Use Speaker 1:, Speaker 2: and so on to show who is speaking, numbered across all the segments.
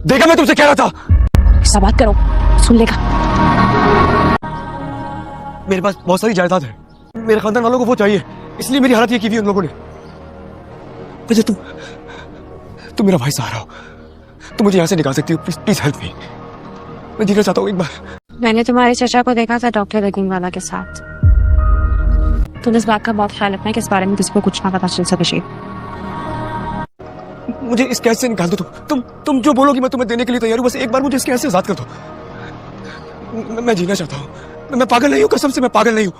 Speaker 1: देखा मैं तुमसे कह रहा था।
Speaker 2: ऐसा बात करो, सुन लेगा।
Speaker 1: मेरे पास बहुत सारी जायदाद है, मेरे खानदान वालों को वो चाहिए, इसलिए मेरी हालत ये की हुई उन लोगों ने। वजह तुम मेरा भाई सहारा हो, तुम मुझे यहाँ से निकाल सकती हो। प्लीज प्लीज हेल्प मी, मैं जीना चाहता हूँ एक बार।
Speaker 2: मैंने तुम्हारे चचा को देखा था डॉक्टर रहीम वाला के साथ। तुम इस बात का बहुत ख्याल रखना है कि इस बारे में किसी को कुछ ना पता चल सके।
Speaker 1: मुझे इस कैद से निकाल दो। तुम जो बोलोगी मैं तुम्हें देने के लिए तैयार हूँ, बस एक बार मुझे इस कैद से आजाद कर दो। मैं जीना चाहता हूँ, मैं पागल नहीं हूँ, कसम से मैं पागल नहीं हूँ।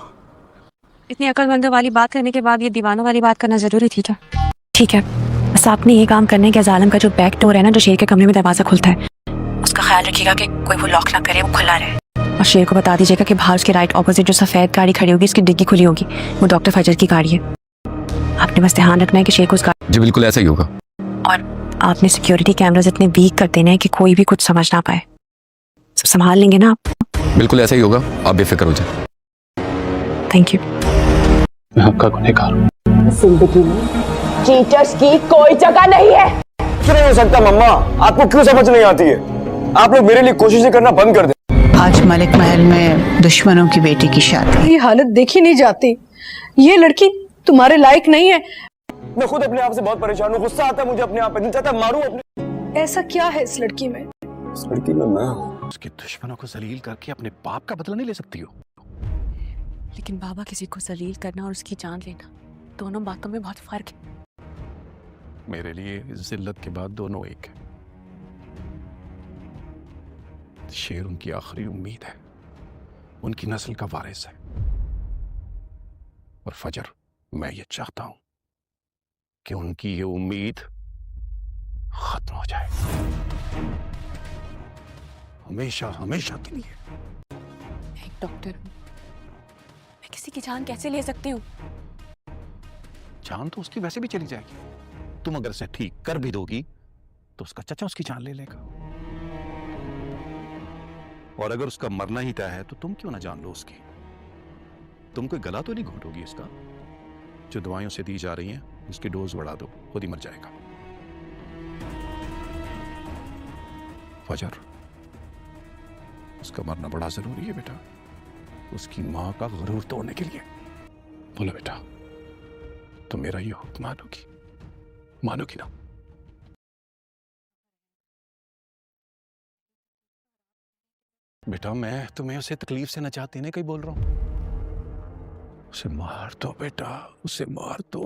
Speaker 2: इतनी अकलमंदों वाली बात करने के बाद ये दीवानों वाली बात करना जरूरी थी क्या? ठीक है, बस आपने ये काम करने के जालिम का जो बैक डोर है ना, जो शेर के कमरे में दरवाजा खुलता है, उसका ख्याल रखिएगा कि कोई वो लॉक ना करे, वो खुला रहे। और शेर को बता दीजिएगा कि बाहर उसके राइट ऑपोजिट जो सफेद गाड़ी खड़ी होगी, उसकी डिग्गी खुली होगी, वो डॉक्टर फजर की गाड़ी है। आपने बस ध्यान रखना है कि शेर को उस गाड़ी।
Speaker 3: जी बिल्कुल ऐसा ही होगा।
Speaker 2: और आपने सिक्योरिटी कैमरास इतने वीक कर देने हैं कि कोई भी कुछ समझ ना पाए। सब संभाल लेंगे ना आप?
Speaker 3: बिल्कुल ऐसा ही होगा, आप बेफिक्र हो जाए।
Speaker 2: Thank you.
Speaker 1: मैं आपका गुनहगार हूँ।
Speaker 4: जिंदगी में चीटर्स की कोई जगह नहीं है।
Speaker 1: क्यों नहीं हो सकता मम्मा, आपको क्यों समझ नहीं आती है? आप लोग मेरे लिए कोशिशें करना बंद कर दें।
Speaker 5: आज मलिक महल में दुश्मनों की बेटी की शादी।
Speaker 6: ये हालत देखी नहीं जाती, ये लड़की तुम्हारे लायक नहीं है।
Speaker 1: मैं खुद अपने आप से बहुत परेशान हूँ, गुस्सा आता है मुझे अपने आप पे, दिल चाहता है मारूं अपने।
Speaker 6: ऐसा क्या है इस लड़की में?
Speaker 1: इस लड़की में मैं हूँ।
Speaker 7: उसके दुश्मनों को जलील करके अपने बाप का बदला नहीं ले सकती हो।
Speaker 2: लेकिन बाबा, किसी को जलील करना और उसकी जान लेना, दोनों बातों में बहुत फर्क है।
Speaker 7: मेरे लिए जिल्लत के बाद दोनों एक है। शेर उनकी आखिरी उम्मीद है, उनकी नस्ल का वारिस है। और फजर, मैं ये चाहता हूं कि उनकी ये उम्मीद खत्म हो जाए, हमेशा हमेशा के लिए।
Speaker 2: मैं एक डॉक्टर हूँ, मैं किसी की जान कैसे ले सकती हूँ?
Speaker 7: जान तो उसकी वैसे भी चली जाएगी, तुम अगर उसे ठीक कर भी दोगी तो उसका चचा उसकी जान ले लेगा। और अगर उसका मरना ही तय है तो तुम क्यों ना जान लो उसकी? तुम कोई गला तो नहीं घोटोगी इसका? जो दवाइयों से दी जा रही हैं उसकी डोज बढ़ा दो, खुद ही मर जाएगा। फजर, उसका मरना बड़ा जरूरी है बेटा, उसकी मां का गुरूर तोड़ने के लिए। बोलो बेटा, तो मेरा ये हुक्म मानोगी ना? बेटा, मैं तुम्हें उसे तकलीफ से नजात देने का ही बोल रहा हूं। उसे मार दो बेटा, उसे मार दो।